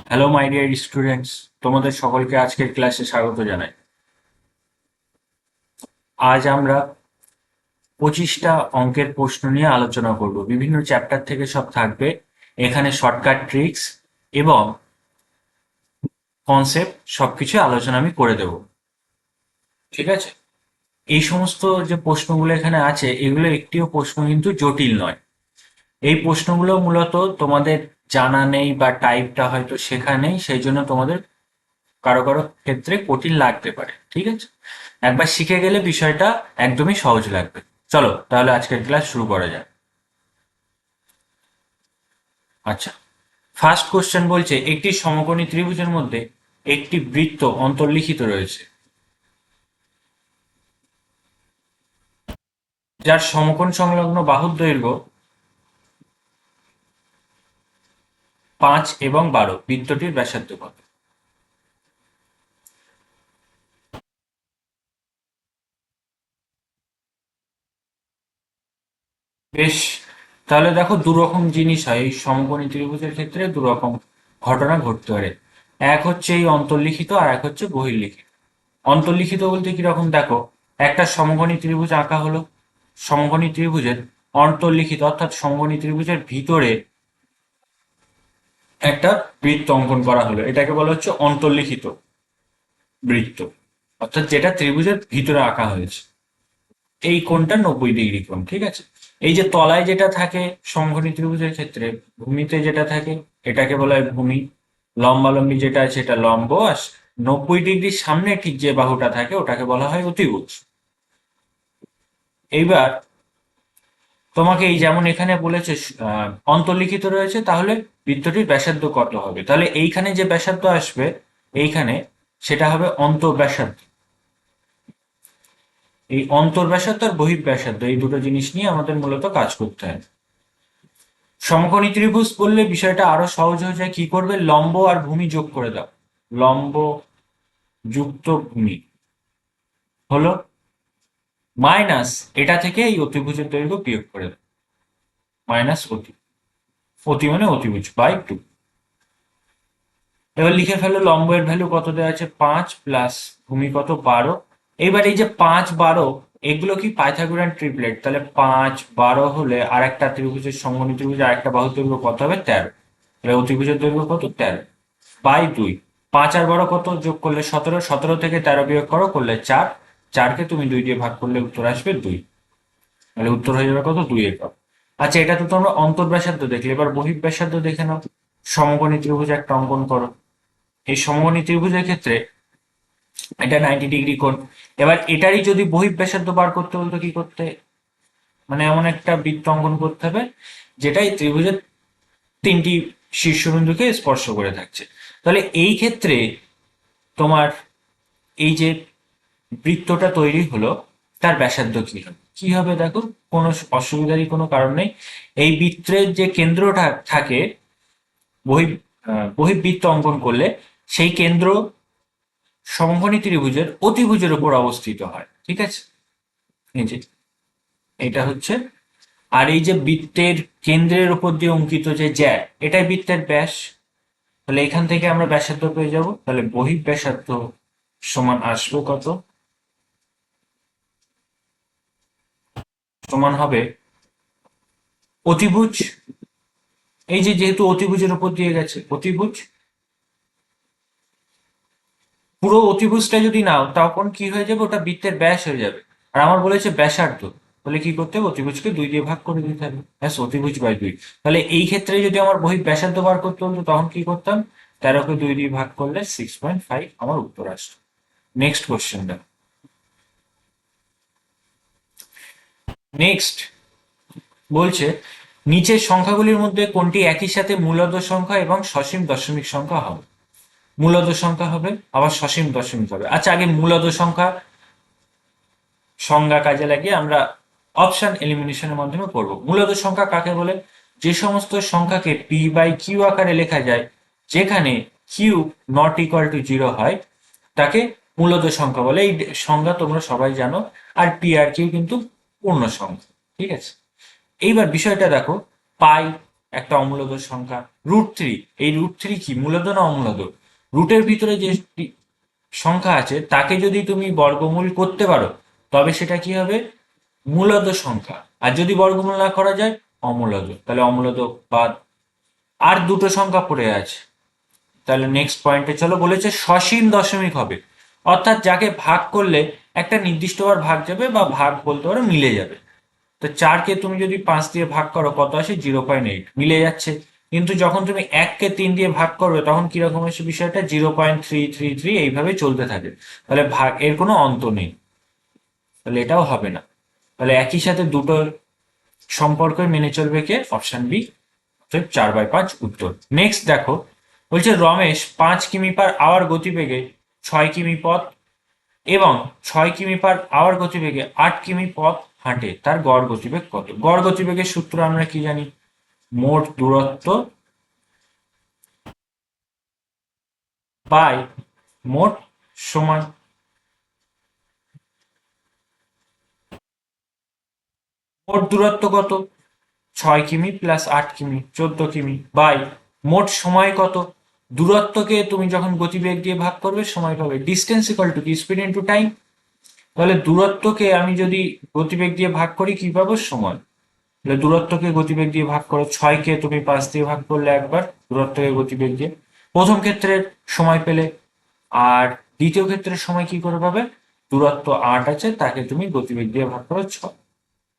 Hello my dear students, তোমাদের সকলকে আজকের ক্লাসে স্বাগত জানাই। আজ আমরা 25টা অঙ্কের প্রশ্ন নিয়ে আলোচনা করব। বিভিন্ন চ্যাপ্টার থেকে সব থাকবে। এখানে শর্টকাট ট্রিক্স এবং কনসেপ্ট সবকিছু আলোচনা আমি করে দেব। ঠিক আছে? এই সমস্ত যে প্রশ্নগুলো এখানে আছে, এগুলো একটিও প্রশ্ন কিন্তু জটিল নয়। এই প্রশ্নগুলো মূলত তোমাদের জানা নেই বা টাইপটা হয়তো শেখা নেই, সেই জন্য তোমাদের কারো কারো ক্ষেত্রে কঠিন লাগতে পারে। ঠিক আছে? একবার শিখে গেলে বিষয়টা একদমই সহজ লাগবে। চলো তাহলে আজকের ক্লাস শুরু করা যাক। আচ্ছা, ফার্স্ট কোশ্চেন বলছে একটি সমকোণী ত্রিভুজের মধ্যে একটি বৃত্ত অন্তর্লিখিত রয়েছে, যার সমকোণ সংলগ্ন বাহুর দৈর্ঘ্য 5 এবং 12। বৃত্তটির ব্যাসার্ধ কত? বেশ, তাহলে দেখো দুরকম জিনিস হয় এই সমকোণী ত্রিভুজের ক্ষেত্রে, দুরকম ঘটনা ঘটতে পারে। এক হচ্ছে এই অন্তর্লিখিত আর এক হচ্ছে বহির্লিখিত। অন্তর্লিখিত বলতে কিরকম দেখো, একটা সমকোণী ত্রিভুজ আঁকা হলো, সমকোণী ত্রিভুজের অন্তর্লিখিত অর্থাৎ সমকোণী ত্রিভুজের ভিতরে একটা বৃত্ত অঙ্কন করা হলো, এটাকে বলা হচ্ছে অন্তর্লিখিত বৃত্ত, অর্থাৎ যেটা ত্রিভুজের ভিতরে আঁকা হয়েছে। এই কোণটা 90 ডিগ্রি কোণ। ঠিক আছে? এই যে তলায় যেটা থাকে সমকোণী ত্রিভুজের ক্ষেত্রে, ভূমিতে যেটা থাকে এটাকে বলা হয় ভূমি। লম্বালম্বি যেটা আছে এটা লম্ব, আর 90 ডিগ্রির সামনে ঠিক যে বাহুটা থাকে ওটাকে বলা হয় অতিভুজ। এইবার তোমাকে এই যেমন এখানে বলেছে অন্তর্লিখিত রয়েছে, তাহলে বৃত্তটির ব্যাসার্ধ কত হবে? তাহলে এইখানে যে ব্যাসার্ধ আসবে এইখানে, সেটা হবে অন্তর্ব্যাসার্ধ। এই অন্তর্ব্যাসার্ধ আর বহির্ব্যাসার্ধ এই দুটো জিনিস নিয়ে আমাদের মূলত কাজ করতে হয়। সমকোণী ত্রিভুজ বললে বিষয়টা আরো সহজ হয়ে যায়। কি করবে? লম্ব আর ভূমি যোগ করে দাও। লম্ব যুক্ত ভূমি হলো মাইনাস, এটা থেকে এই অতিভুজের দৈর্ঘ্য বিয়োগ করে দাও। মাইনাস অতি, অতি মানে অতিভুজ বাই 2। এবার লিখে ফেলো লম্বের ভ্যালু কত দেওয়া আছে, 5 প্লাস ভূমি কত, 12। এবার এই যে 5 12, এগুলো কি পাইথাগোরান ট্রিপলেট, তাহলে 5 12 হলে আর একটা ত্রিভুজের সমকোণী ত্রিভুজের আরেকটা বাহুর দৈর্ঘ্য কত হবে, 13। তাহলে অতিভুজের দৈর্ঘ্য কত, 13 বাই 2। 5 আর 12 কত, যোগ করলে 17, 17 থেকে 13 বিয়োগ করো, করলে 4। 4কে তুমি 2 দিয়ে ভাগ করলে উত্তর আসবে 2। তাহলে উত্তর হয়ে যাবে কত, 2 একক। আচ্ছা, এটা তো তোমরা অন্তর্ব্যাসার্ধ দেখলে, এবার বহির্ব্যাসার্ধ দেখে নাও। সমকোণী ত্রিভুজ একটা অঙ্কন করো। এই সমকোণী ত্রিভুজের ক্ষেত্রে এটা 90 ডিগ্রি কোণ। এবার এটারই যদি বহিঃব্যাসার্ধ বার করতে বলতো, কি করতে? মানে এমন একটা বৃত্ত অঙ্কন করতে হবে যেটা এই ত্রিভুজের 3টি শীর্ষবিন্দুকে স্পর্শ করে থাকছে। তাহলে এই ক্ষেত্রে তোমার এই যে বৃত্তটা তৈরি হলো, তার ব্যাসার্ধ কি হবে? কি হবে দেখো, কোনো অসুবিধারই কোনো কারণ নেই। এই বৃত্তের যে কেন্দ্রটা থাকে, বহি বহির্বৃত্ত অঙ্কন করলে সেই কেন্দ্র সমকোণী ত্রিভুজের অতিভুজের উপর অবস্থিত হয়। ঠিক আছে? এই যে এটা হচ্ছে, আর এই যে বৃত্তের কেন্দ্রের উপর দিয়ে অঙ্কিত যে জ্যা, এটাই বৃত্তের ব্যাস। তাহলে এখান থেকে আমরা ব্যাসার্ধ পেয়ে যাব। তাহলে বহিঃব্যাসার্ধ সমান আসবে কত, সমান হবে অতিভুজ। এই যে যেহেতু অতিভুজের উপর দিয়ে গেছে, অতিভুজ, পুরো অতিভুজটা যদি নাও তখন কি হয়ে যাবে, ওটা বৃত্তের ব্যাস হয়ে যাবে। আর আমার বলেছে ব্যাসার্ধ, তাহলে কি করতে হবে, অতিভুজকে 2 দিয়ে ভাগ করে দিতে হবে, ব্যাস, অতিভুজ বাই 2। তাহলে এই ক্ষেত্রে যদি আমার ব্যাসার্ধ বার করতে হতো তখন কি করতাম, 13কে 2 দিয়ে ভাগ করলে 6.5 আমার উত্তর আসতো। নেক্সট কোশ্চেনটা। নেক্সট বলছে নিচের সংখ্যাগুলির মধ্যে কোনটি একই সাথে মূলদ সংখ্যা এবং সসীম দশমিক সংখ্যা হবে? মূলদ সংখ্যা হবে, আবার সসীম দশমিক হবে। আচ্ছা, আগে মূলদ সংখ্যা সংজ্ঞা কাজে লাগিয়ে আমরা অপশন এলিমিনেশনের মাধ্যমে করব। মূলদ সংখ্যা কাকে বলে? যে সমস্ত সংখ্যাকে পি বাই কিউ আকারে লেখা যায়, যেখানে কিউ নট ইকুয়াল টু 0 হয়, তাকে মূলদ সংখ্যা বলে। এই সংজ্ঞা তোমরা সবাই জানো। আর পি আর কিউ কিন্তু পূর্ণ সংখ্যা। ঠিক আছে? এইবার বিষয়টা দেখো, পাই একটা অমূলদ সংখ্যা। √3, এই √3 কি মূলদ না অমূলদ? রুটের ভিতরে যে সংখ্যা আছে তাকে যদি তুমি বর্গমূল করতে পারো তবে সেটা কি হবে? মূলদ সংখ্যা। আর যদি বর্গমূল না করা যায়, অমূলদ। তাহলে অমূলদ বাদ। আর দুটো সংখ্যা পড়ে আছে। তাহলে নেক্সট পয়েন্টে চলো, বলেছে সসীম দশমিক হবে, অর্থাৎ যাকে ভাগ করলে একটা নির্দিষ্টবার ভাগ যাবে বা ভাগ বলতে পারো মিলে যাবে। তো 4কে তুমি যদি 5 দিয়ে ভাগ করো কত আসে? 0.8, মিলে যাচ্ছে। কিন্তু যখন তুমি 1কে 3 দিয়ে ভাগ করবে তখন কিরকম আসে বিষয়টা? 0.333 এইভাবে চলতে থাকে। তাহলে ভাগ এর কোনো অন্ত নেই, তাহলে এটাও হবে না। তাহলে একই সাথে দুটো সম্পর্ক মেনে চলবে কে? অপশন বি, 4/5 উত্তর। নেক্সট দেখো, বলছে রমেশ 5 কিমি/আওয়ার গতিবেগে 6 কিমি পথ এবং 6 কিমি/আওয়ার গতিবেগে 8 কিমি পথ হাঁটে, তার গড় গতিবেগ কত? গড় গতিবেগের সূত্র আমরা কি জানি? মোট দূরত্ব বাই মোট সময়। মোট দূরত্ব কত? 6 কিমি প্লাস 8 কিমি, 14 কিমি, বাই মোট সময় কত? দূরত্বকে তুমি যখন গতিবেগ দিয়ে ভাগ করবে সময় পাবে। ডিস্টেন্স ইকুয়াল টু কি? Speed into time. তাহলে দূরত্বকে আমি যদি গতিবেগ দিয়ে ভাগ করি কি পাবো? সময়। তাহলে দূরত্বকে গতিবেগ দিয়ে ভাগ করো, 6কে তুমি 5 দিয়ে ভাগ করলে একবার দূরত্বকে গতিবেগ দিয়ে, প্রথম ক্ষেত্রে সময় পেলে। আর দ্বিতীয় ক্ষেত্রে সময় কি করে পাবে? দূরত্ব 8 আছে, তাকে তুমি গতিবেগ দিয়ে ভাগ করো 6।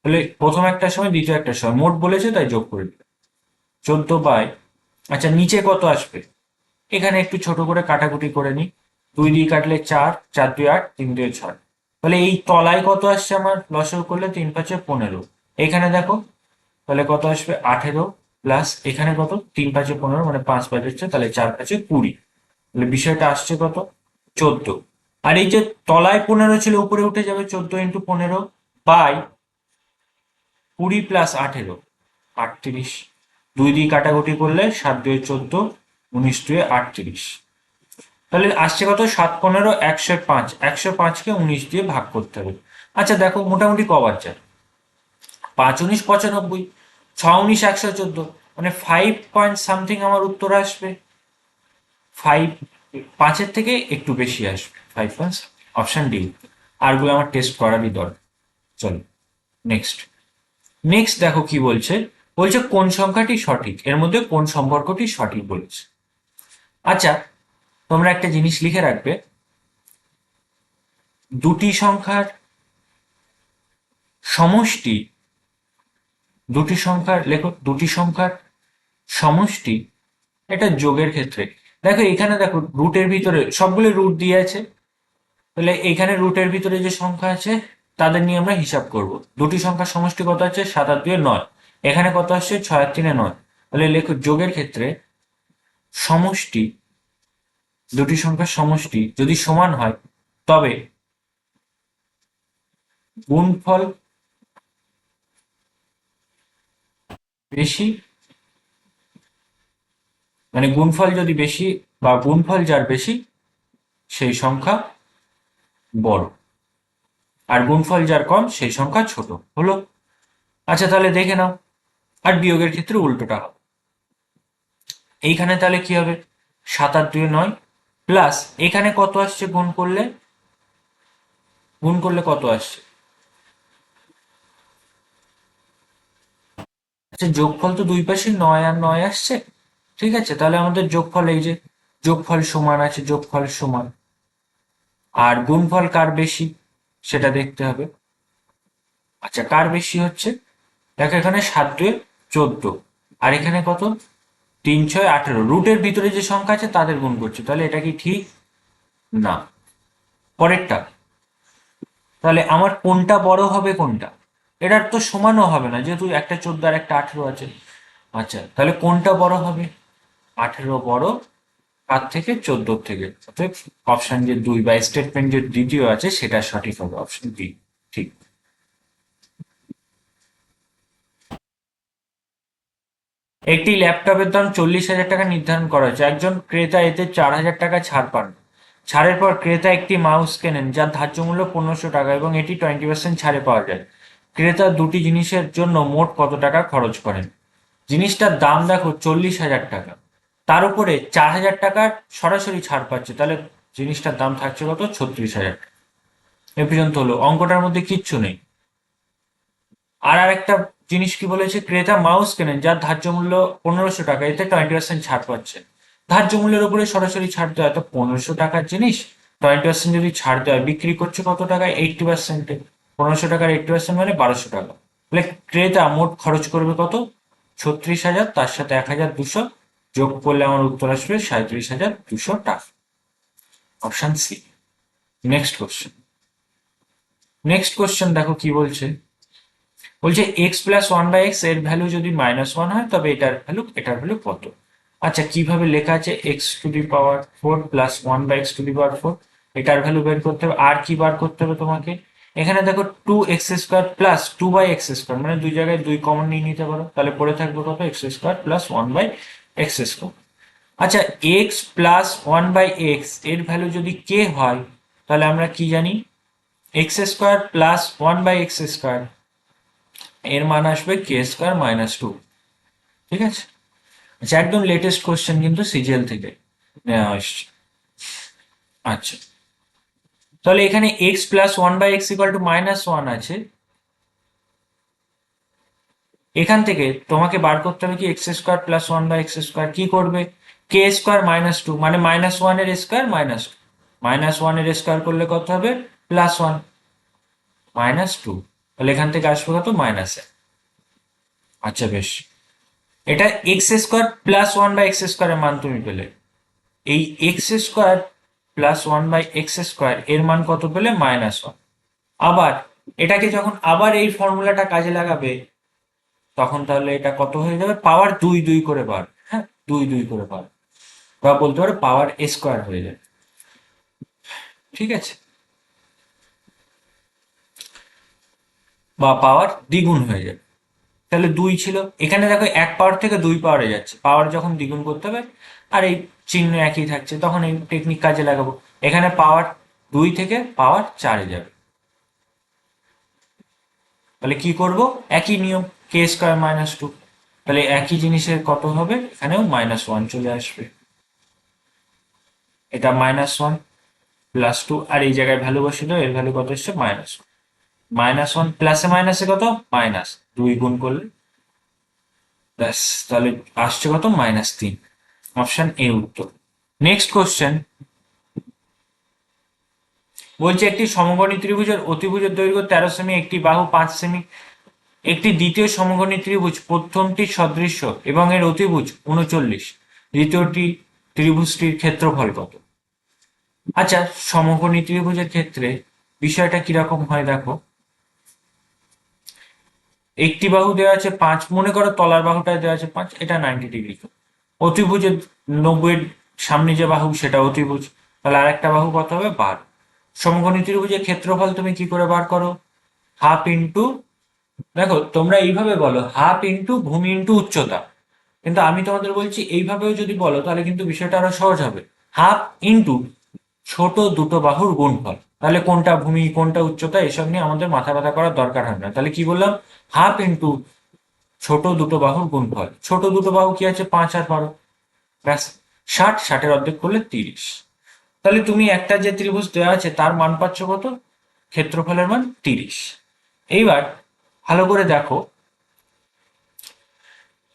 তাহলে প্রথম একটা সময়, দ্বিতীয় একটা সময়, মোট বলেছে তাই যোগ করে দিলে 14 বাই, আচ্ছা নিচে কত আসবে? এখানে একটু ছোট করে কাটাকুটি করে নি। 2 দিয়ে কাটলে 4, 4 2 8, 3 2 6। তাহলে এই তলায় কত আসছে আমার? লসও করলে 3 5 15। এখানে দেখো, তাহলে কত আসবে? 18 প্লাস এখানে কত? 3 5 15, মানে 5 5 হচ্ছে, তাহলে 4 5 20। তাহলে বিষয়টা আসছে কত? 14। আর এই যে তলায় 15 ছিল উপরে উঠে যাবে, 14 × 15 বাই 20 + 18, 38। 2 দিয়ে কাটাকুটি করলে 7 2 14, 19 2 38। তাহলে আসছে কত? 7 15 105। 105কে 19 দিয়ে ভাগ করতে হবে। আচ্ছা দেখো মোটামুটি কবার যায়? 5 19 95, 6 19 114, মানে 5 পয়েন্ট সামথিং আমার উত্তর আসবে। 5, 5-এর থেকে একটু বেশি আসবে, 5 পয়েন্ট। Option D. আরগুলো আমার টেস্ট করারই দরকার। চলো নেক্সট। নেক্সট দেখো কি বলছে। বলছে কোন সংখ্যাটি সঠিক, এর মধ্যে কোন সম্পর্কটি সঠিক বলেছে। আচ্ছা, তোমরা একটা জিনিস লিখে রাখবে, দুটি সংখ্যার সমষ্টি, দুটি সংখ্যার, লেখো দুটি সংখ্যার সমষ্টি, এটা যোগের ক্ষেত্রে। দেখো এখানে দেখো রুটের ভিতরে সবগুলো রুট দিয়ে আছে, তাহলে এখানে রুটের ভিতরে যে সংখ্যা আছে তাদের নিয়ে আমরা হিসাব করব। দুটি সংখ্যার সমষ্টি কত আছে? 7 আর 2 9। এখানে কত আসছে? 6 আর 3 9। তাহলে লেখো যোগের ক্ষেত্রে সমষ্টি, দুটি সংখ্যার সমষ্টি যদি সমান হয় তবে গুণফল বেশি, মানে গুণফল যদি বেশি বা গুণফল যার বেশি সেই সংখ্যা বড়, আর গুণফল যার কম সেই সংখ্যা ছোট। হলো? আচ্ছা তাহলে দেখে নাও। আর বিয়োগের ক্ষেত্রে উল্টোটা হবে। এইখানে তাহলে কি হবে? 7 আর 2 9 প্লাস এখানে কত আসছে গুণ করলে? গুণ করলে কত আসছে? আচ্ছা যোগফল তো দুই পাশে 9 আর 9 আসছে। ঠিক আছে, তাহলে আমাদের যোগফল, এই যে যোগফল সমান আছে, যোগফল সমান। আর গুণফল কার বেশি সেটা দেখতে হবে। আচ্ছা কার বেশি হচ্ছে? দেখো এখানে 7 2 14, আর এখানে কত? 3 6 18। রুটের ভিতরে যে সংখ্যা আছে তাদের গুণ করছে, তাহলে এটা কি ঠিক? না। পরেরটা, তাহলে আমার কোনটা বড় হবে কোনটা? এটার তো সমানও হবে না, যেহেতু একটা 14 আর একটা 18 আছে। আচ্ছা তাহলে কোনটা বড় হবে? 18 বড় কার থেকে? 14 থেকে। অতএব অপশন যে 2 বা স্টেটমেন্ট যে দ্বিতীয় আছে সেটা সঠিক হবে, অপশন বি। ঠিক। একটি ল্যাপটপের দাম 40,000 টাকা নির্ধারণ করা হয়েছে। একজন ক্রেতা এতে 4,000 টাকা ছাড় পান। ছাড়ের পর ক্রেতা একটি মাউস কেনেন যার ধার্য মূল্য 1500 টাকা এবং এটি 20% ছাড়ে পাওয়া যায়। ক্রেতা দুটি জিনিসের জন্য মোট কত টাকা খরচ করেন? জিনিসটার দাম দেখো 40,000 টাকা, তার উপরে 4,000 টাকার সরাসরি ছাড় পাচ্ছে, তাহলে জিনিসটার দাম থাকছে কত? 36,000 টাকা। এ পর্যন্ত হলো, অঙ্কটার মধ্যে কিচ্ছু নেই। আর আরেকটা জিনিস কি বলেছে, ক্রেতা মাউস কেনেন যার ধার্য মূল্য 1,500 টাকা, এতে 20% ছাড় পাচ্ছে। ধার্য মূল্যের উপরে সরাসরি ছাড় দেওয়া হয়, তো 1,500 টাকার জিনিস 20% যদি ছাড় দেওয়া হয়, বিক্রি করছে কত টাকায়? 80%-এ। 1,500 টাকার 80% মানে 1,200 টাকা। তাহলে ক্রেতা মোট খরচ করবে কত? 36,000, তার সাথে 1,200 যোগ করলে আমার উত্তর আসবে 37,200 টাকা। Option C. Next question. Next question দেখো কি বলছে। বলছে x+1/x এর ভ্যালু যদি -1 হয় তবে এটার ভ্যালু কত? আচ্ছা, কিভাবে লেখা আছে? x⁴ প্লাস 1/x⁴, এটার ভ্যালু বের করতে হবে। আর কি বার করতে হবে তোমাকে? এখানে দেখো 2x² প্লাস 2/x², মানে দুই জায়গায় 2 কমন নিয়ে নিতে পারো, তাহলে পড়ে থাকবে কত? x² plus 1/x²। আচ্ছা, x+1/x এর ভ্যালু যদি k হয়, তাহলে আমরা কি জানি? x² প্লাস 1/x², এর মান আসবে k² - 2। ঠিক আছে? আচ্ছা, একদম লেটেস্ট কোশ্চেন কিন্তু সিজিএল থেকে নেওয়া আসছে। আচ্ছা, তাহলে এখানে x+1/x = -1 আছে। এখান থেকে তোমাকে বার করতে হবে কি x² প্লাস 1/x²। কি করবে? k² - 2, মানে -1 এর স্কোয়ার -2, -1 এর স্কোয়ার করলে কত হবে? +1 -2, তাহলে এখান থেকে আসবে কত? -1। আচ্ছা, বেশ। এটা x² প্লাস 1/x² এর মান তুমি পেলে। এই x² প্লাস 1/x² এর মান কত পেলে? -1। আবার এটাকে যখন আবার এই ফর্মুলাটা কাজে লাগাবে, তখন তাহলে এটা কত হয়ে যাবে? পাওয়ার 2 2 করে বাড়বে। হ্যাঁ, 2 2 করে বাড়বে, বা বলতে পারো পাওয়ার স্কোয়ার হয়ে যাবে। ঠিক আছে? বা পাওয়ার দ্বিগুণ হয়ে যাবে। তাহলে 2 ছিল, এখানে দেখো 1 পাওয়ার থেকে 2 পাওয়ারে যাচ্ছে, পাওয়ার যখন দ্বিগুণ করতে হবে আর এই চিহ্ন একই থাকছে, তখন এই টেকনিক কাজে লাগাবো। এখানে পাওয়ার 2 থেকে পাওয়ার 4-এ যাবে, তাহলে কি করব? একই নিয়ম, k² - 2, তাহলে একই জিনিসের কত হবে? এখানেও -1 চলে আসবে। এটা -1 প্লাস 2, আর এই জায়গায় ভ্যালু বসিয়ে দাও, এর ভ্যালু কত এসছে? -1 প্লাসে মাইনাসে কত? মাইনাস 2 গুণ করলে, ব্যাস, তাহলে আসছে কত? -3। অপশন এ উত্তর। Next question. বলছে একটি সমকোণী ত্রিভুজের অতিভুজের দৈর্ঘ্য 13 সেমি, একটি বাহু 5 সেমি, একটি দ্বিতীয় সমকোণী ত্রিভুজ প্রথমটি সদৃশ্য এবং এর অতিভুজ 39, দ্বিতীয়টি ত্রিভুজটির ক্ষেত্রফল কত? আচ্ছা, সমকোণী ত্রিভুজের ক্ষেত্রে বিষয়টা কিরকম হয় দেখো। একটি বাহু দেওয়া আছে 5, মনে করো তলার বাহুটায় দেওয়া আছে 5, এটা 90 ডিগ্রি। অতিভুজের 90-এর সামনে যে বাহু সেটা অতিভুজ, তাহলে আরেকটা বাহু কত হবে? 12। সমকোণী ত্রিভুজের ক্ষেত্রফল তুমি কি করে বার করো? হাফ ইন্টু, দেখো তোমরা এইভাবে বলো হাফ ইন্টু ভূমি ইন্টু উচ্চতা, কিন্তু আমি তোমাদের বলছি এইভাবেও যদি বলো তাহলে কিন্তু বিষয়টা আরো সহজ হবে। হাফ ইন্টু ছোট দুটো বাহুর গুণফল, তাহলে কোনটা ভূমি কোনটা উচ্চতা এসব নিয়ে আমাদের মাথা ব্যথা করার দরকার হয় না। তাহলে কি বললাম? হাফ ইন্টু ছোট দুটো বাহুর গুণফল। ছোট দুটো বাহু কি আছে? 5 আর 12, ব্যাস। 60, 60-এর অর্ধেক করলে 30। তাহলে তুমি একটা যে ত্রিভুজ দেওয়া আছে তার মান পাচ্ছ কত? ক্ষেত্রফলের মান 30। এইবার ভালো করে দেখো,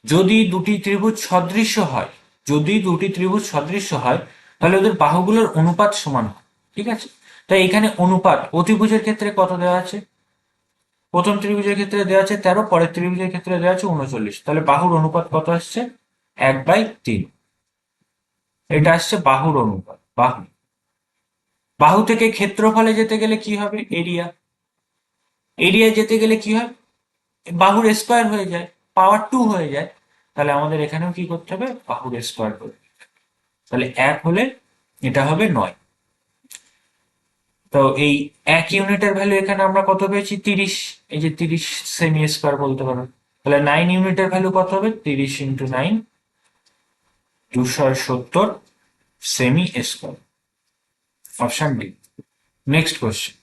যদি দুটি ত্রিভুজ সদৃশ্য হয়, যদি দুটি ত্রিভুজ সদৃশ্য হয় তাহলে ওদের বাহুগুলোর অনুপাত সমান হয়। ঠিক আছে? তাই এখানে অনুপাত অতিভুজের ক্ষেত্রে কত দেওয়া আছে? প্রথম ত্রিভুজের ক্ষেত্রে দেওয়া আছে 13, পরের ত্রিভুজের ক্ষেত্রে দেওয়া আছে 39, তাহলে বাহুর অনুপাত কত আসছে? 1/3। এটা আসছে বাহুর অনুপাত। বাহু, বাহু থেকে ক্ষেত্রফলে যেতে গেলে কি হবে? এরিয়া, এরিয়া যেতে গেলে কি হয়? বাহুর স্কোয়ার হয়ে যায়, পাওয়ার 2 হয়ে যায়। তাহলে আমাদের এখানেও কি করতে হবে? বাহুর স্কোয়ার করতে হবে। তাহলে 1 হলে এটা হবে 9। তো এই 1 ইউনিটের ভ্যালু এখানে আমরা কত পেয়েছি? 30। এই যে 30 সেমি স্কোয়ার বলতে পারো। তাহলে 9 ইউনিটের ভ্যালু কত হবে? 30 into 9, 270 semi square. Option D. Next question.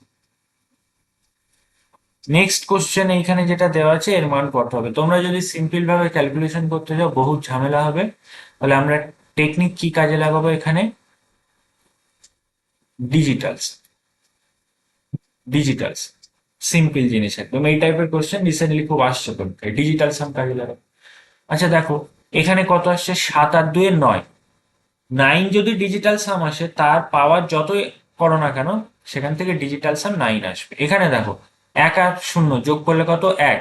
Next question এইখানে যেটা দেওয়া আছে এর মান কত হবে। তোমরা যদি সিম্পল ভাবে ক্যালকুলেশন করতে যাও বহুত ঝামেলা হবে, তাহলে আমরা টেকনিক কি কাজে লাগাবো এখানে, ডিজিটালস। ডিজিটালস সিম্পল জিনিস একদম, এই টাইপের কোশ্চেন রিসেন্টলি খুব আসছে পরীক্ষায়, ডিজিটাল সাম কাজে লাগাবো। আচ্ছা দেখো এখানে কত আসছে, 7 আর 2 9। 9 যদি ডিজিটাল সাম আসে তার পাওয়ার যতই করো না কেন সেখান থেকে ডিজিটাল সাম 9 আসবে। এখানে দেখো 1 আর 0 যোগ করলে কত, 1।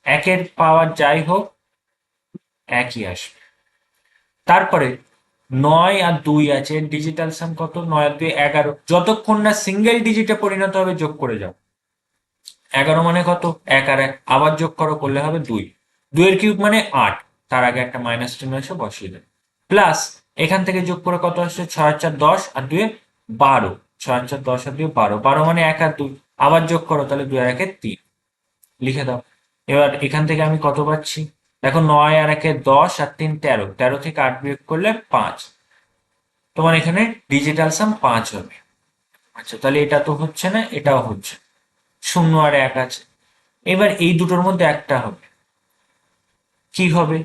একের পাওয়ার যাই হোক একই আসবে। তারপরে 9 আর 2 আছে, ডিজিটাল সাম কত, 9 আর 2 11। যতক্ষণ না সিঙ্গেল ডিজিটে পরিণত হবে যোগ করে যাও। 11 মানে কত, 1 আর 1 আবার যোগ করো, করলে হবে 2। 2 এর কিউব মানে 8, তার আগে একটা মাইনাস চিহ্ন এসে বসিয়ে দেবে। প্লাস এখান থেকে যোগ করে কত আসছে, 6 আর 4 10 আর 2 12। 6 আর 4 10 আর 2 12, 12 মানে 1 আর 2 আবার যোগ করো, তাহলে 2 আর 1 3 লিখে দাও। এবার এখান থেকে আমি কত পাচ্ছি, দেখো 9 আর 1 10 আর 3 13, 13 থেকে 8 বিয়োগ করলে 5। তোমার এখানে ডিজিটাল সাম 5 হবে। আচ্ছা তাহলে এটা তো হচ্ছে না, এটাও হচ্ছে, 0 আর 1 আছে। এবার এই দুটোর মধ্যে একটা হবে, কি হবে,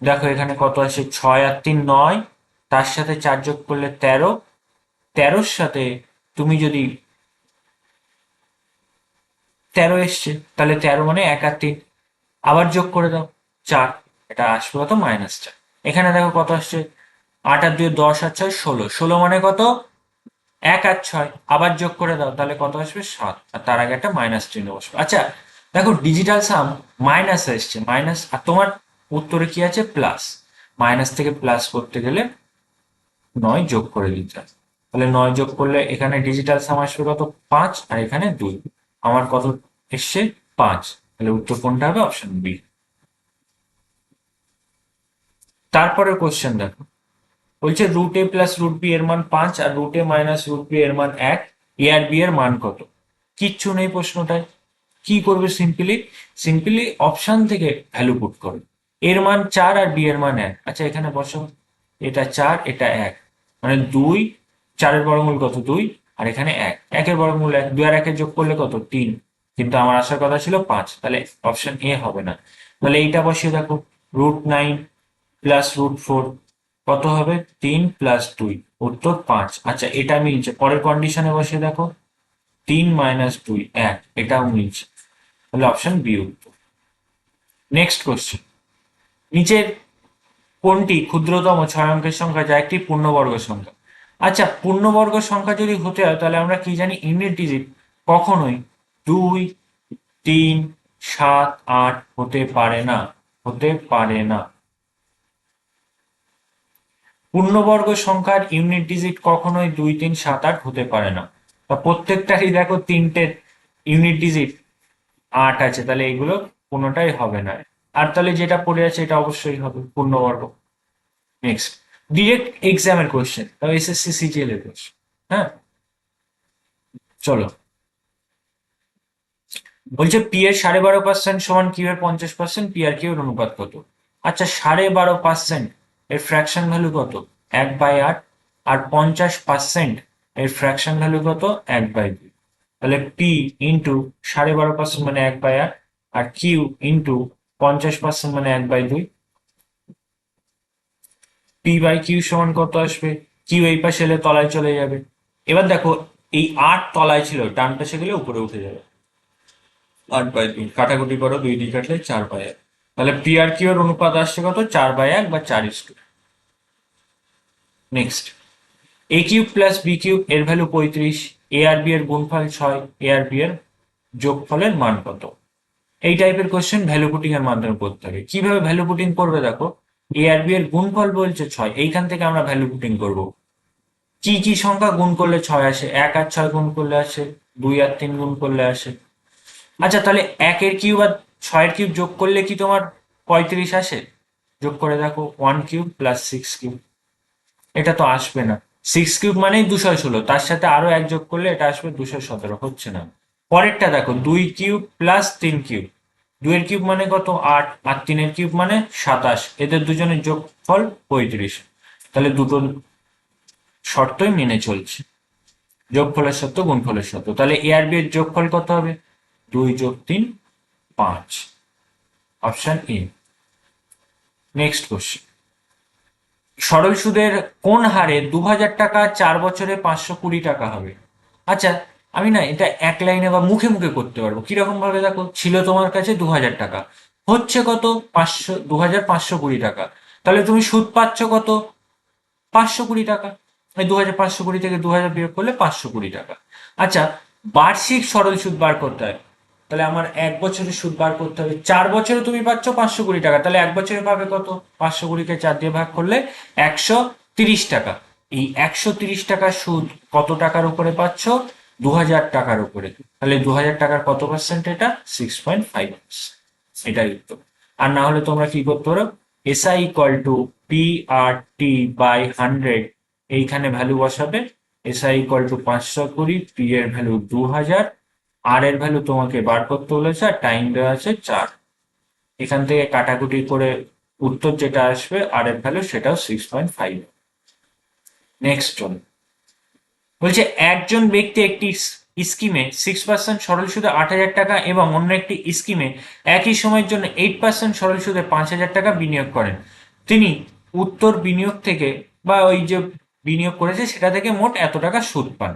দেখো এখানে কত আছে, 6 আর 3 9, তার সাথে 4 যোগ করলে 13। 13-র সাথে তুমি যদি 13 এসছে, তাহলে 13 মানে 1 আর 3 আবার যোগ করে দাও 4, এটা আসবে কত, -4। এখানে দেখো কত আসছে, 8 আর 2 10 আর 6 16, 16 মানে কত, 1 আর 6 আবার যোগ করে দাও, তাহলে কত আসবে, 7, আর তার আগে একটা মাইনাস চিহ্ন বসবে। আচ্ছা দেখো ডিজিটাল সাম মাইনাস এসছে, মাইনাস, আর তোমার উত্তরে কি আছে, প্লাস। মাইনাস থেকে প্লাস করতে গেলে 9 যোগ করে দিতে হয়। তাহলে 9 যোগ করলে এখানে ডিজিটাল সাম আসবে কত, 5, আর এখানে 2। আমার কত এসছে, 5। তাহলে উত্তর কোনটা হবে, অপশন বি। তারপরে কোশ্চেন দেখো, বলছে √a প্লাস √b এর মান 5 আর √a মাইনাস √b এর মান 1, এ আর বি এর মান কত। কিচ্ছু নেই প্রশ্নটায়, কি করবে, সিম্পলি সিম্পলি অপশন থেকে ভ্যালু পুট করবে। এর মান 4 আর বি এর মান 1। আচ্ছা এখানে বসো, এটা 4 এটা 1, মানে 2, 4-এর বর্গমূল কত, 2, আর এখানে 1, 1-এর বর্গমূল 1, 2 আর 1-এর যোগ করলে কত, 3। কিন্তু আমার আসার কথা ছিল 5, তাহলে অপশন এ হবে না। তাহলে এইটা বসিয়ে দেখো, √9 প্লাস √4 কত হবে, 3 প্লাস 2, উত্তর 5। আচ্ছা এটা মিলছে, পরের কন্ডিশনে বসিয়ে দেখো, 3 মাইনাস 2 1, এটাও মিলছে, তাহলে অপশন বি উত্তর। নেক্সট কোশ্চেন, নিচের কোনটি ক্ষুদ্রতম 6 অঙ্কের সংখ্যা যা একটি পূর্ণবর্গ সংখ্যা। আচ্ছা পূর্ণবর্গ সংখ্যা যদি হতে হয় তাহলে আমরা কি জানি, ইউনিট ডিজিট কখনোই 2 3 7 8 হতে পারে না, হতে পারে না। পূর্ণবর্গ সংখ্যার ইউনিট ডিজিট কখনোই 2 3 7 8 হতে পারে না। তা প্রত্যেকটারই দেখো তিনটে ইউনিট ডিজিট 8 আছে, তাহলে এগুলো কোনোটাই হবে না। আর তাহলে যেটা পড়ে আছে এটা অবশ্যই হবে পূর্ণবর্গ। নেক্সট, ডিরেক্ট এক্সামের কোশ্চেন, তাও এসএসসি সিজিএল এর কোশ্চেন। হ্যাঁ চলো, বলছে পি এর 12.5% সমান কিউ এর 50%, পি আর কিউ এর অনুপাত কত। আচ্ছা 12.5% এর ফ্র্যাকশন ভ্যালু কত, 1/8, আর 50% এর ফ্র্যাকশন ভ্যালু কত, 1/2। তাহলে পি ইন্টু 12.5% মানে 1/8, আর কিউ ইন্টু 50% মানে 1/2। পি বাই কিউ সমান কত আসবে, কিউ এই পাশে এলে তলায় চলে যাবে। এবার দেখো এই 8 তলায় ছিল, ডান পাশে গেলে উপরে উঠে যাবে, 8/2 কাটাকুটি করো, 2 দিয়ে কাটলে 4/1। তাহলে পি আর কিউ এর অনুপাত আসছে কত, 4/1 বা 4:2। নেক্সট, এ কিউব প্লাস বি কিউব এর ভ্যালু 35, এ আর বি এর গুণফল 6, এ আর বি এর যোগফলের মান কত। এই টাইপের কোশ্চেন ভ্যালু পুটিং এর মাধ্যমে করতে হবে। কিভাবে ভ্যালু পুটিং করবে দেখো, এ আর বি এর গুণফল বলছে 6, এইখান থেকে আমরা ভ্যালু পুটিং করব। কি কি সংখ্যা গুণ করলে 6 আসে, 1 আর 6 গুণ করলে আসে, 2 আর 3 গুণ করলে আসে। আচ্ছা তাহলে 1-এর কিউব আর 6-এর কিউব যোগ করলে কি তোমার 35 আসে, যোগ করে দেখো, 1 কিউব প্লাস 6 কিউব, এটা তো আসবে না। 6 কিউব মানেই 216, তার সাথে আরো 1 যোগ করলে এটা আসবে 217, হচ্ছে না। পরেরটা দেখো, 2 কিউব প্লাস 3 কিউব, 2 এর কিউব মানে কত, 8, আর 3 এর কিউব মানে 27, এদের দুজনের যোগফল 35। তাহলে দুটো শর্তই মেনে চলছে, যোগফলের শর্ত গুণফলের শর্ত। তাহলে এ আর বি এর যোগফল কত হবে, 2 + 3 5, অপশন এ। নেক্সট কোশ্চেন, সরল সুদের কোন হারে 2000 টাকা 4 বছরে 520 টাকা হবে? আচ্ছা, আমি না এটা এক লাইনে বা মুখে মুখে করতে পারবো। কিরকম ভাবে? দেখো, ছিল তোমার কাছে 2000 টাকা, হচ্ছে কত? 2520 টাকা। তাহলে তুমি সুদ পাচ্ছ কত? 520 টাকা। এই 2520 থেকে 2000 বিয়োগ করলে 520 টাকা। আচ্ছা, বার্ষিক সরল সুদ বার করতে হয়, তাহলে আমার 1 বছরের সুদ বার করতে হবে। 4 বছরে তুমি পাচ্ছ 520 টাকা, তাহলে 1 বছরে পাবে কত? 520কে 4 দিয়ে ভাগ করলে 130 টাকা। এই 130 টাকার সুদ কত টাকার উপরে পাচ্ছ? 2000 টাকার উপরে। তাহলে 2000 টাকার কত পার্সেন্ট? এটা 6.5। এটাই উত্তর। আর না হলে তোমরা কি করতে পারো, SI equal to P R T by 100, এইখানে ভ্যালু বসাবে। এসআই ইকুয়াল টু 520, পি এর ভ্যালু 2000, আর এর ভ্যালু তোমাকে বার করতে বলেছে, আর টাইম দেওয়া আছে 4। এখান থেকে কাটাকুটি করে উত্তর যেটা আসবে আর এর ভ্যালু, সেটাও 6.5। নেক্সট চলো, বলছে একজন ব্যক্তি একটি স্কিমে 6% সরল সুদে 8000 টাকা এবং অন্য একটি স্কিমে একই সময়ের জন্য 8% সরল সুদে 5000 টাকা বিনিয়োগ করেন। তিনি উত্তর বিনিয়োগ থেকে বা ওই যে বিনিয়োগ করেছে সেটা থেকে মোট এত টাকা সুদ পান।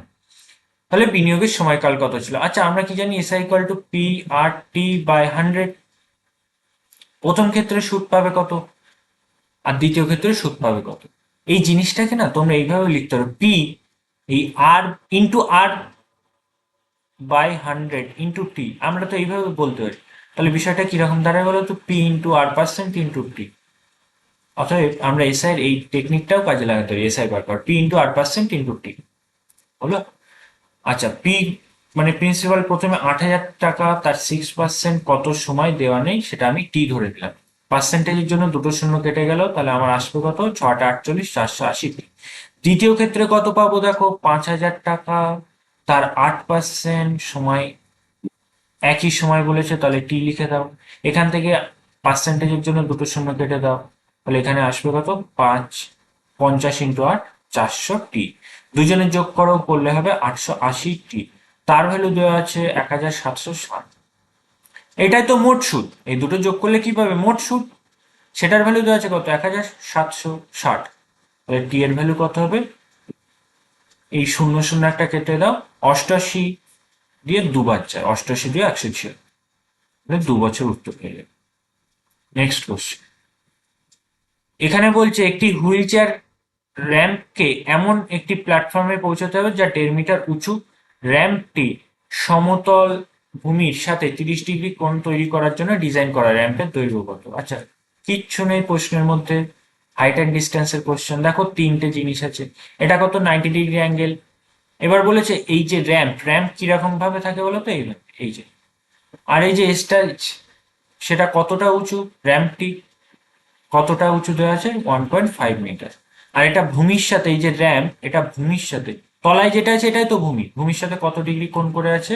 তাহলে বিনিয়োগের সময়কাল কত ছিল? আচ্ছা, আমরা কি জানি? SI equal to P R T by 100। প্রথম ক্ষেত্রে সুদ পাবে কত, আর দ্বিতীয় ক্ষেত্রে সুদ পাবে কত? এই জিনিসটাকে না তোমরা এইভাবে লিখতে পারো, পি এই আর into R by 100 into T, আমরা তো এইভাবে বলতে পারি। তাহলে বিষয়টা কিরকম দাঁড়ায় বলো তো? পি ইন্টু আর পার্সেন্ট ইন্টু টি। অতএব আমরা এসআই এর এই টেকনিকটাও কাজে লাগাতে পারি। এসআই বার কর পি ইন্টু আর পার্সেন্ট ইন্টু টি হলো। আচ্ছা, পি মানে প্রিন্সিপাল প্রথমে 8000 টাকা, তার 6% কত সময় দেওয়া নেই, সেটা আমি টি ধরে দিলাম। পার্সেন্টেজের জন্য দুটো শূন্য কেটে গেল, তাহলে আমার আসবে কত? 6 × 48 480 টি। দ্বিতীয় ক্ষেত্রে কত পাবো? দেখো, 5000 টাকা, তার 8% সময়, একই সময় বলেছে, তাহলে টি লিখে দাও। এখান থেকে পার্সেন্টেজের জন্য দুটো শূন্য কেটে দাও, তাহলে এখানে আসবে কত? 50 × 8 400 টি। দুজনের যোগ করো, করলে হবে 880 টি। তার ভ্যালু দেওয়া আছে 1760। এটাই তো মোট সুদ। এই দুটো যোগ করলে কি পাবে? মোট সুদ। সেটার ভ্যালু দেওয়া আছে কত? 1760। তাহলে টি এর ভ্যালু কত হবে? এই শূন্য শূন্য একটা কেটে দাও, 88 দিয়ে দুবার যায়, 88 দিয়ে 106, 2 বছর উত্তর পেয়ে যাবে। নেক্সট কোশ্চেন, এখানে বলছে একটি হুইল চেয়ার র্যাম্পকে এমন একটি প্ল্যাটফর্মে পৌঁছতে হবে যা 1.5 মিটার উঁচু। র্যাম্পটি সমতল ভূমির সাথে 30 ডিগ্রি কোণ তৈরি করার জন্য ডিজাইন করা। র্যাম্পের দৈর্ঘ্য কত? আচ্ছা, কিচ্ছু নেই প্রশ্নের মধ্যে। হাইট অ্যান্ড ডিস্টেন্সের কোশ্চেন। দেখো, তিনটে জিনিস আছে। এটা কত? 90 ডিগ্রি অ্যাঙ্গেল। এবার বলেছে এই যে র্যাম্প, র্যাম্প কিরকম ভাবে থাকে বলো তো? এই যে, আর এই যে স্টাইল, সেটা কতটা উঁচু? র্যাম্পটি কতটা উঁচু দেওয়া আছে? 1.5 মিটার। আর এটা ভূমির সাথে, এই যে র্যাম্প, এটা ভূমির সাথে, তলায় যেটা আছে এটাই তো ভূমি, ভূমির সাথে কত ডিগ্রি কোণ করে আছে?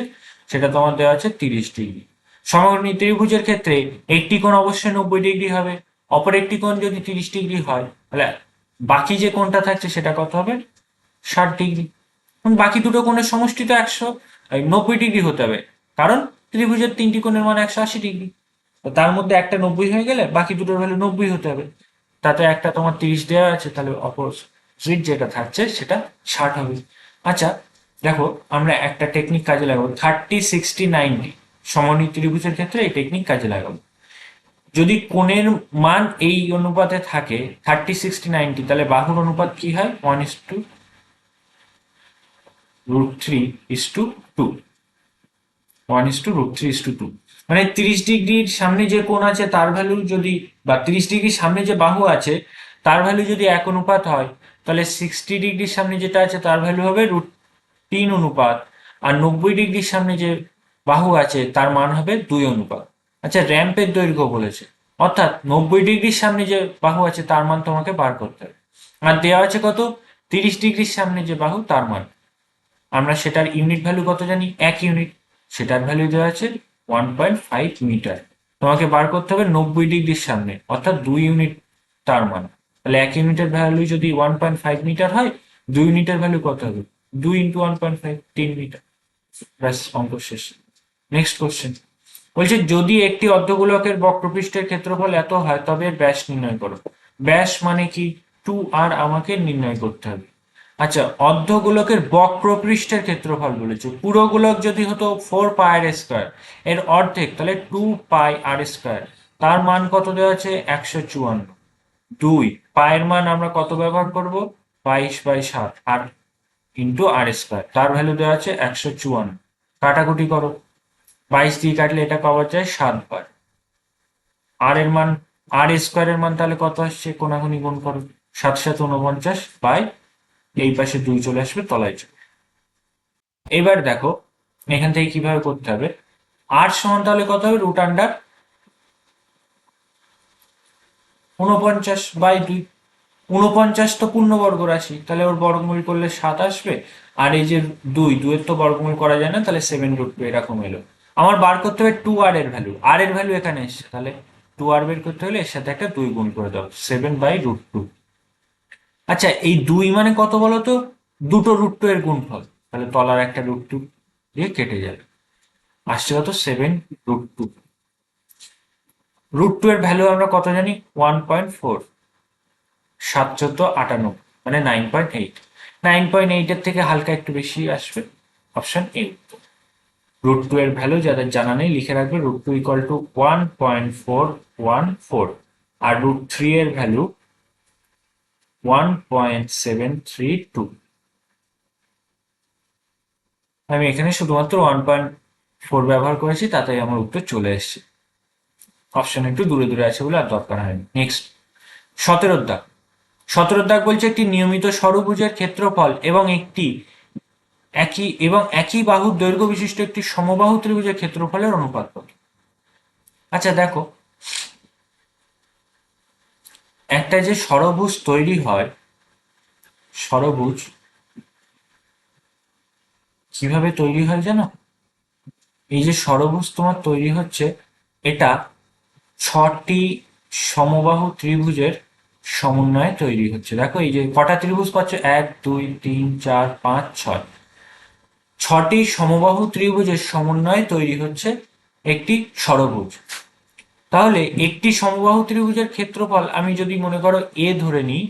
সেটা তোমার দেওয়া আছে 30 ডিগ্রি। সমকোণী ত্রিভুজের ক্ষেত্রে একটি কোণ অবশ্যই 90 ডিগ্রি হবে, অপর একটি কোণ যদি 30 ডিগ্রি হয়, তাহলে বাকি যে কোণটা থাকছে সেটা কত হবে? 60 ডিগ্রি। বাকি দুটো কোণের সমষ্টি তো 90 ডিগ্রি হতে হবে, কারণ ত্রিভুজের তিনটি কোণের মান 180 ডিগ্রি। তো তার মধ্যে একটা 90 হয়ে গেলে বাকি দুটোর ভ্যালু 90 হতে হবে। তাতে একটা তোমার 30 দেওয়া আছে, তাহলে অপোজিট যেটা থাকছে সেটা 60 হবে। আচ্ছা, দেখো, আমরা একটা টেকনিক কাজে লাগাবো, 30 60 90। সমকোণী ত্রিভুজের ক্ষেত্রে এই টেকনিক কাজে লাগাবো। যদি কোণের মান এই অনুপাতে থাকে 30 60 90, তাহলে বাহুর অনুপাত কি হয়? 1:√3:2। 1:√3:2, মানে 30 ডিগ্রির সামনে যে কোণ আছে তার ভ্যালু যদি, বা 30 ডিগ্রির সামনে যে বাহু আছে তার ভ্যালু যদি 1 অনুপাত হয়, তাহলে 60 ডিগ্রির সামনে যেটা আছে তার ভ্যালু হবে √3 অনুপাত, আর 90 ডিগ্রির সামনে যে বাহু আছে তার মান হবে 2 অনুপাত। আচ্ছা, র্যাম্পের দৈর্ঘ্য বলেছে, অর্থাৎ 90 ডিগ্রির সামনে যে বাহু আছে তার মান তোমাকে বার করতে হবে। আর দেওয়া আছে কত? 30 ডিগ্রির সামনে যে বাহু তার মান। আমরা সেটার ইউনিট ভ্যালু কত জানি? 1 ইউনিট। সেটার ভ্যালু দেওয়া আছে 1.5 মিটার। তোমাকে বার করতে হবে 90 ডিগ্রির সামনে, অর্থাৎ 2 ইউনিট তার মান। তাহলে 1 ইউনিটের ভ্যালু যদি 1.5 মিটার হয়, 2 ইউনিটের ভ্যালু কত হবে? 2 × 1.5, 3 মিটার। ব্যাস, অঙ্ক শেষ। নেক্সট কোশ্চেন বলছে যদি একটি অর্ধগোলকের বক্রপৃষ্ঠের ক্ষেত্রফল এত হয় তবে এর ব্যাস নির্ণয় করো। ব্যাস মানে কি? 2r আমাকে নির্ণয় করতে হবে। আচ্ছা, অর্ধগোলকের বক্রপৃষ্ঠের ক্ষেত্রফল বলেছে, পুরো গোলক যদি হতো 4πr², এর অর্ধেক তাহলে 2πr², তার মান কত দেওয়া আছে? 154। দুই পায়ের মান আমরা কত ব্যবহার করব? 22/7 আর ইন্টু r², তার ভ্যালু দেওয়া আছে 154। কাটাকুটি করো, 22 দিয়ে কাটলে এটা পাওয়া যায় 7 বার। আর এর মান, r² মান তাহলে কত আসছে? কোনাকুনি গুণ করো, 7 7 49 বাই এই পাশে 2 চলে আসবে, তলায় চলে। এবার দেখো এখান থেকে কিভাবে করতে হবে। r সমান তাহলে কত হবে? √49/2। 49 তো পূর্ণবর্গ রাশি, তাহলে ওর বর্গমূল করলে 7 আসবে। আর এই যে 2 এর তো বর্গমূল করা যায় না, তাহলে 7√2 এরকম এলো। আমার বার করতে হবে 2r এর ভ্যালু, আর এর ভ্যালু এখানে এসছে, তাহলে 2r বের করতে হলে এর সাথে একটা 2 গুণ করে দাও, 7/√2। আচ্ছা, এই 2 মানে কত বলো তো? দুটো √2 এর গুণফল, তাহলে তলার একটা √2 দিয়ে কেটে যাবে, আসছে কত? 7√2। √2 এর ভ্যালু আমরা কত জানি? 1.4, 7×4=98, মানে 9.8। 9.8 এর থেকে হালকা একটু বেশি আসবে, অপশন এ। √2 এর ভ্যালু যাদের জানা নেই লিখে রাখবে, √2 = 1.414, আর √3 এর ভ্যালু 1.732। আমি এখানে শুধুমাত্র 1.4 ব্যবহার করেছি, তাতেই আমার উত্তর চলে এসেছে। অপশন একটু দূরে দূরে আছে বলে আর দরকার হয়নি। নেক্সট 17 দাগ। 17 দাগ বলছে একটি নিয়মিত ষড়ভুজের ক্ষেত্রফল একই বাহুর দৈর্ঘ্য বিশিষ্ট একটি সমবাহু ত্রিভুজের ক্ষেত্রফলের অনুপাত কত? আচ্ছা দেখো, একটা যে ষড়ভুজ তৈরি হয়, ষড়ভুজ কিভাবে তৈরি হয় জানো? এই যে ষড়ভুজ তোমার তৈরি হচ্ছে, এটা 6টি সমবাহু ত্রিভুজের সমন্বয়ে তৈরি হচ্ছে। দেখো এই যে কটা ত্রিভুজ পাচ্ছ, 1 2 3 4 5 6, 6টি সমবাহু ত্রিভুজের সমন্বয়ে তৈরি হচ্ছে একটি ষড়ভুজ। তাহলে একটি সমবাহু ত্রিভুজের ক্ষেত্রফল আমি যদি মনে করো এ ধরে নিই,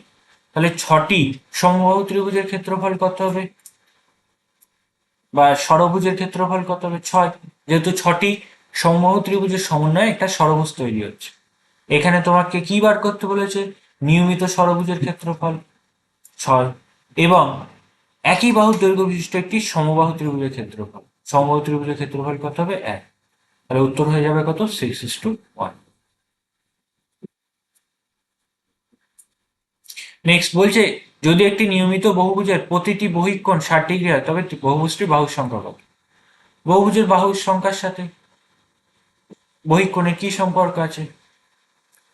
তাহলে 6টি সমবাহু ত্রিভুজের ক্ষেত্রফল কত হবে? বা ষড়ভুজের ক্ষেত্রফল কত হবে? 6, যেহেতু 6টি সমবাহু ত্রিভুজের সমন্বয়ে একটা ষড়ভুজ তৈরি হচ্ছে। এখানে তোমাকে কি বার করতে বলেছে? নিয়মিত ষড়ভুজের ক্ষেত্রফল 6, এবং একই বাহুর দৈর্ঘ্য বিশিষ্ট একটি সমবাহু ত্রিভুজের ক্ষেত্রফল। সমবাহু ত্রিভুজের ক্ষেত্রফল কত হবে? 1। তাহলে উত্তর হয়ে যাবে কত? 6:1। নেক্সট বলছে যদি একটি নিয়মিত বহুভুজের প্রতিটি বহিঃকোণ 60 ডিগ্রি হয় তবে বহুভুজটির বাহুর সংখ্যা কত? বহুভুজের বাহুর সংখ্যার সাথে বহিঃকোণের কি সম্পর্ক আছে?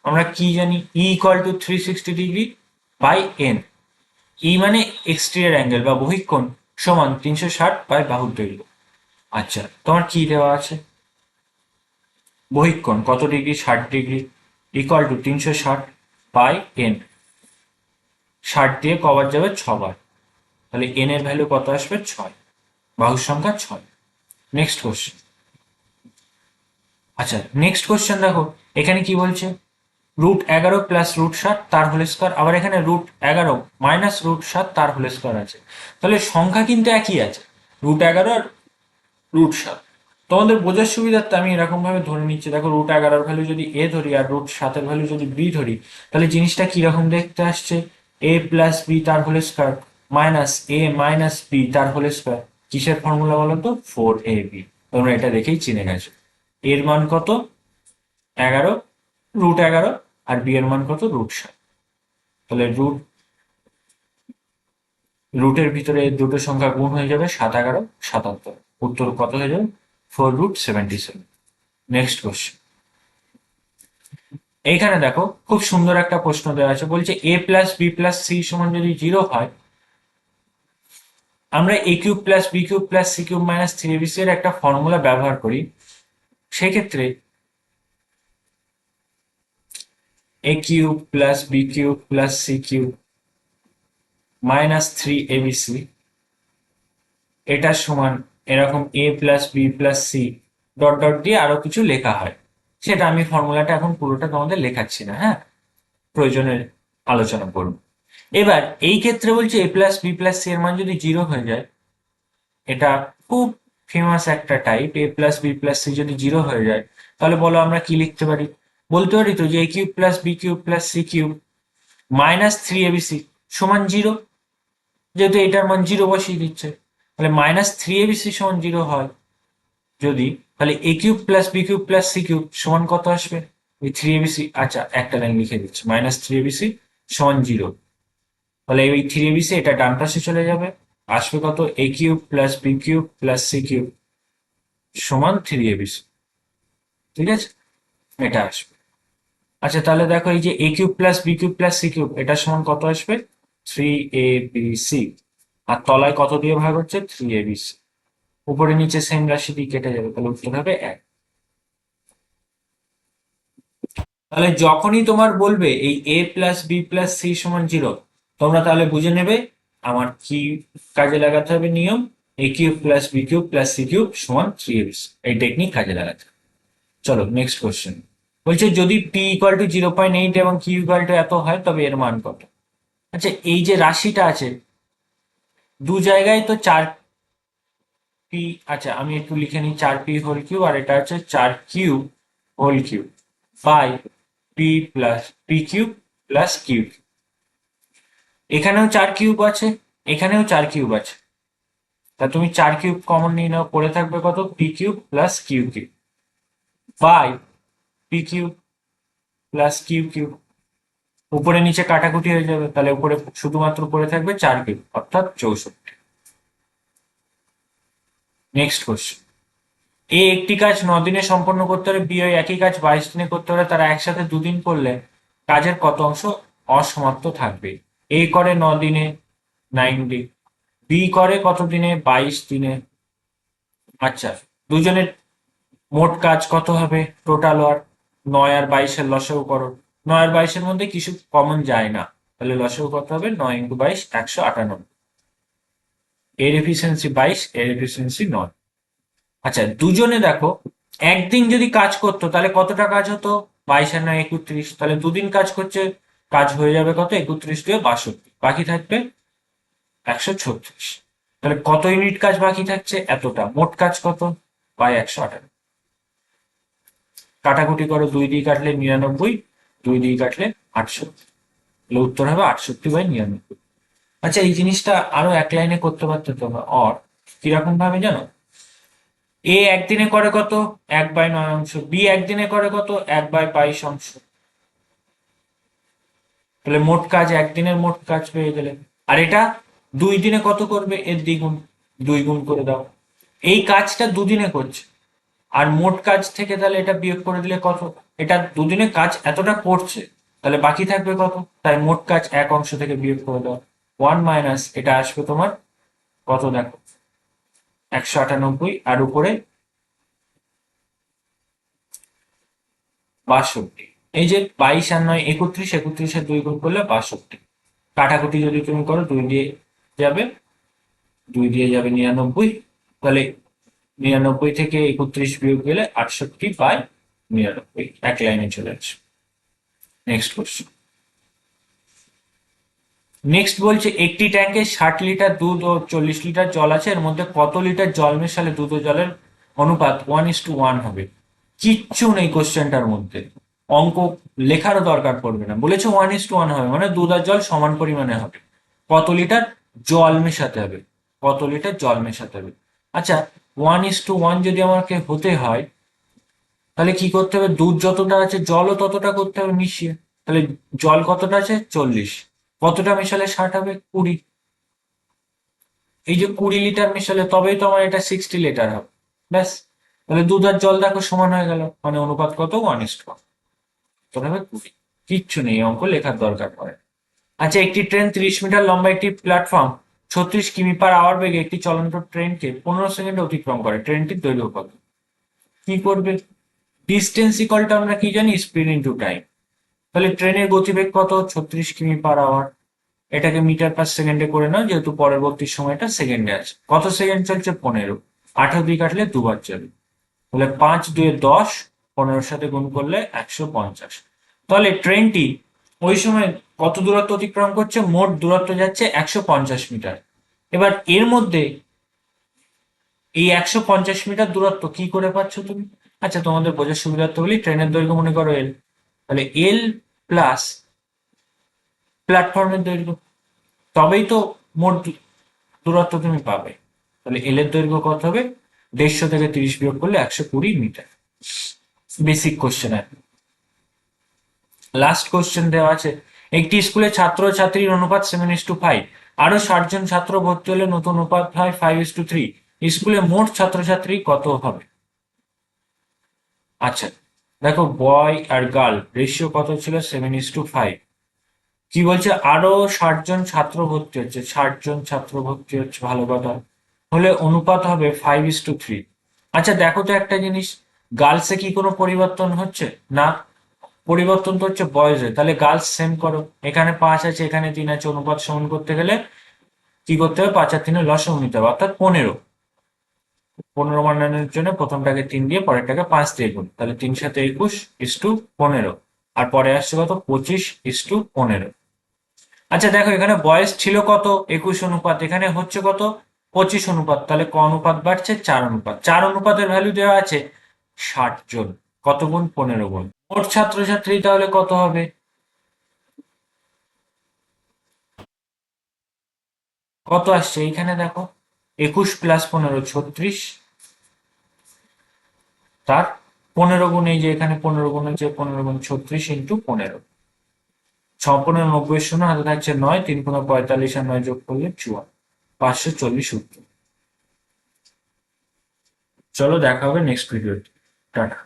আমরা কি জানি? E = 360°/n। ই মানে এক্সটেরিয়র অ্যাঙ্গেল বা বহিঃকোণ, সমান 360 বাহুর দৈর্ঘ্য। আচ্ছা, তোমার কি দেওয়া আছে? বহিঃকোণ কত ডিগ্রি? 60 degree, = 360/n। 60 দিয়ে কবার যাবে? 6 বার, তাহলে n এর ভ্যালু কত আসবে? 6, বাহুর সংখ্যা 6। Next question. আচ্ছা, নেক্সট কোশ্চেন দেখো এখানে কি বলছে, √11 + √7 তার হোল স্কয়ার, আবার এখানে √11 - √7 তার হোল স্কয়ার আছে। তাহলে সংখ্যা কিন্তু একই আছে, √11 আর √7। তোমাদের বোঝার সুবিধার্থে আমি এরকম ভাবে ধরে নিচ্ছি, দেখো √11 এর ভ্যালু যদি a ধরি আর √7 এর ভ্যালু যদি b ধরি, তাহলে জিনিসটা কিরকম দেখতে আসছে? a + b তার whole square minus a - b তার হোল স্কয়ার। কিসের ফর্মুলা বলো তো? 4ab। তোমরা এটা দেখেই চিনে গেছো। এর মান কত? 11, √11, আর b এর মান কত? √7। তাহলে রুটের ভিতরে দুটো সংখ্যা গুণ হয়ে যাবে, 7 11 77। উত্তর কত হয়ে যাবে? 4√77। Next question. এইখানে দেখো খুব সুন্দর একটা প্রশ্ন দেওয়া আছে, বলছে a + b + c সমান যদি 0 হয়, আমরা a³ + b³ + c³ - 3abc এর একটা ফর্মুলা ব্যবহার করি। সেক্ষেত্রে a³ + b³ + c³ - 3abc, এটা সমান এরকম a + b + c dot dot দিয়ে আরো কিছু লেখা হয়। সেটা আমি ফর্মুলাটা এখন পুরোটা তোমাদের লেখাচ্ছি না, হ্যাঁ, প্রয়োজনে আলোচনা করব। এবার এই ক্ষেত্রে বলছে এ প্লাস বি প্লাস সি এর মান যদি 0 হয়ে যায়, এটা খুব ফেমাস একটা টাইপ, এ প্লাস বি প্লাস সি যদি 0 হয়ে যায়, তাহলে বলো আমরা কি লিখতে পারি? বলতে পারি তো যে A cube plus B cube plus C cube minus 3abc সমান 0। যেহেতু এটার মান 0 বসিয়ে দিচ্ছে, তাহলে মাইনাস 3abc সমান 0 হয় যদি, তাহলে A cube plus B cube plus C cube সমান কত আসবে? এই 3abc, আচ্ছা একটা লাইন লিখে দিচ্ছি, মাইনাস 3abc সমান 0। তাহলে এই 3abc এটা ডান পাশে চলে যাবে, আসবে কত? A cube plus B cube plus C cube সমান 3abc। ঠিক আছে, এটা আসবে। আচ্ছা তাহলে দেখো এই যে A cube plus B cube plus C cube এটা সমান কত আসবে? 3abc। আর তলায় কত দিয়ে ভাগ হচ্ছে? 3abc। উপরে নিচে সেম রাশি দিয়ে কেটে যাবে, তাহলে উত্তর হবে 1। তাহলে যখনই তোমার বলবে এই এ প্লাস বি প্লাস সি সমান 0, তোমরা তাহলে বুঝে নেবে আমার কি কাজে লাগাতে হবে নিয়ম, A cube plus B cube plus C cube সমান 3abc, এই টেকনিক কাজে লাগাতে হবে। চলো নেক্সট কোশ্চেন। বলছে যদি পি ইকুয়াল টু 0.8 এবং কিউ ইকুয়াল টু এত হয় তবে এর মান কত? আচ্ছা এই যে রাশিটা আছে দু জায়গায় তো 4p, আচ্ছা আমি একটু লিখে নিই, 4p হোল কিউব, আর এটা হচ্ছে 4q whole cube by P plus P cube plus Q. এখানেও 4 কিউব আছে, এখানেও 4 কিউব আছে, তা তুমি 4 কিউব কমন নিয়ে নাও, পড়ে থাকবে কত? P cube plus Q cube by P cube plus Q cube. উপরে নিচে কাটাকুটি হয়ে যাবে, তাহলে উপরে শুধুমাত্র পড়ে থাকবে 4 কিউব অর্থাৎ 64। Next question. এ একটি কাজ 9 দিনে সম্পন্ন করতে হলে বি ওই একই কাজ 22 দিনে করতে হলে তারা একসাথে 2 দিন করলে কাজের কত অংশ অসমাপ্ত থাকবে? এ করে 9 দিনে 9 দিন, বি করে কত দিনে? 22 দিনে। আচ্ছা দুজনের মোট কাজ কত হবে টোটাল ওয়ার্ক? 9 আর 22-এর লসাগু করো, 9 আর 22-এর মধ্যে কিছু কমন যায় না, তাহলে লসাগু কত হবে? 9 × 22 198। এর এফিসিয়েন্সি 22, এর এফিসিয়েন্সি 9। আচ্ছা দুজনে দেখো একদিন যদি কাজ করতো তাহলে কতটা কাজ হতো? 22 আর 9 31, তাহলে 2 দিন কাজ করছে, কাজ হয়ে যাবে কত? 31 × 2 = 62, বাকি থাকবে 136। তাহলে কত ইউনিট কাজ বাকি থাকছে? এতটা। মোট কাজ কত? বাই 198। কাটাকুটি করো, 2 দিয়ে কাটলে 99, 2 দিয়ে কাটলে 68, তাহলে উত্তর হবে 68/99। আচ্ছা এই জিনিসটা আরো এক লাইনে করতে পারতো তোমরা, অর কিরকম ভাবে জানো? এ একদিনে করে কত? 1/9 বি একদিনে করে কত? 1/22। তাহলে মোট কাজ একদিনের মোট কাজ পেয়ে গেলে। আর এটা 2 দিনে কত করবে? এর দ্বিগুণ, 2 গুণ করে দাও। এই কাজটা 2 দিনে করছে, আর মোট কাজ থেকে তাহলে এটা বিয়োগ করে দিলে কত? এটা 2 দিনে কাজ এতটা করছে, তাহলে বাকি থাকবে কত? তাই মোট কাজ এক অংশ থেকে বিয়োগ করে দাও, 1 - এটা আসবে তোমার কত দেখো? 198, আর উপরে 62। এই যে 22 আর 9 31, 31-এর 2 গুণ করলে 62। কাটাকুটি যদি তুমি করো, যাবে 2 দিয়ে যাবে 99, তাহলে 99 থেকে 31 বিয়োগ গেলে 68/99, এক লাইনে চলে আসবে। Next question. নেক্সট বলছে একটি ট্যাঙ্কে 60 লিটার দুধ ও 40 লিটার জল আছে, এর মধ্যে কত লিটার জল মেশালে দুধ ও জলের অনুপাত 1:1 হবে? কিচ্ছু নেই কোশ্চেনটার মধ্যে, অঙ্ক লেখারও দরকার পড়বে না, বলেছে 1:1 হবে মানে দুধ আর জল সমান পরিমাণে হবে। কত লিটার জল মেশাতে হবে? কত লিটার জল মেশাতে হবে? আচ্ছা 1:1 যদি আমাকে হতে হয়, তাহলে কি করতে হবে? দুধ যতটা আছে জলও ততটা করতে হবে মিশিয়ে। তাহলে জল কতটা আছে? 40, কতটা মেশালে 60 হবে? 20। এই যে 20 লিটার মেশালে তবেই তো আমার এটা 60 লিটার হবে। ব্যাস, তাহলে দুধ আর জল দেখো সমান হয়ে গেল, মানে অনুপাত কত? 1:1। তোর হবে 20। কিচ্ছু নেই, অঙ্ক লেখার দরকার পড়ে না। আচ্ছা একটি ট্রেন 30 মিটার লম্বা একটি প্ল্যাটফর্ম 36 কিমি/আওয়ার বেগে একটি চলন্ত ট্রেনকে 15 সেকেন্ডে অতিক্রম করে, ট্রেনটির দৈর্ঘ্য কত? কি করবে? ডিস্টেন্স ইকুয়াল টু আমরা কি জানি? Speed into time. তাহলে ট্রেনের গতিবেগ কত? 36 কিমি/আওয়ার। এটাকে মিটার পার সেকেন্ডে করে নাও, যেহেতু পরবর্তী সময়টা সেকেন্ডে আছে। কত সেকেন্ড চলছে? 15। 18 দিয়ে কাটলে দুবার চলে, তাহলে 5 2 10, 15 সাথে গুণ করলে 150। তাহলে ট্রেনটি ওই সময় কত দূরত্ব অতিক্রম করছে? মোট দূরত্ব যাচ্ছে 150 মিটার। এবার এর মধ্যে এই 150 মিটার দূরত্ব কি করে পাচ্ছ তুমি? আচ্ছা, তোমাদের বোঝার সুবিধার্থে বলি, ট্রেনের দৈর্ঘ্য মনে করো এল, তাহলে এল প্লাস প্ল্যাটফর্মের দৈর্ঘ্য, তবেই তো মোট দূরত্ব তুমি পাবে। তাহলে এল এর দৈর্ঘ্য কত হবে? 150 থেকে 30 বিয়োগ করলে 120 মিটার। বেসিক কোশ্চেন আর লাস্ট কোশ্চেন দেওয়া আছে, একটি স্কুলে ছাত্র ছাত্রীর অনুপাত 7:5, আরো 60 জন ছাত্র ভর্তি হলে নতুন অনুপাত হয় 5:3, স্কুলে মোট ছাত্রছাত্রী কত হবে? আচ্ছা, দেখো বয় আর গার্ল রেশিও কত ছিল? 7:5। কি বলছে? আরো 60 জন ছাত্র ভর্তি হচ্ছে, 60 জন ছাত্র ভর্তি হচ্ছে, ভালো কথা, হলে অনুপাত হবে 5:3। আচ্ছা দেখো তো একটা জিনিস, গার্লসে কি কোনো পরিবর্তন হচ্ছে? না, পরিবর্তন তো হচ্ছে বয়েজে। তাহলে গার্লস সেম করো, এখানে 5 আছে, এখানে 3 আছে, অনুপাত সমান করতে গেলে কি করতে হবে? 5 আর 3 লসাগু নিতে হবে, অর্থাৎ 15। 15 বানানোর জন্য প্রথমটাকে 3 দিয়ে পরেরটাকে 5 দিয়ে গুণ, তাহলে 3 সাথে 21:15। আর পরে আসছে কত? 25:15। আচ্ছা দেখো, এখানে বয়স ছিল কত? 21 অনুপাত, এখানে হচ্ছে কত? 25 অনুপাত, তাহলে ক অনুপাত বাড়ছে? 4 অনুপাত। 4 অনুপাতের ভ্যালু দেওয়া আছে 60 জন। কত গুণ? 15 গুণ। মোট ছাত্রছাত্রী তাহলে কত হবে? কত আসছে এইখানে দেখো, 21 প্লাস 15 36, তার 15 গুণ, এই যে এখানে 15 গুণ হচ্ছে, 15 গুণ 36 ইন্টু 15। 6×15 = 90, শূন্য হাতে থাকছে 9, 3×45 আর 9 যোগ করলে 54, 540 উত্তর। চলো দেখা হবে নেক্সট ভিডিওতে। টাটা।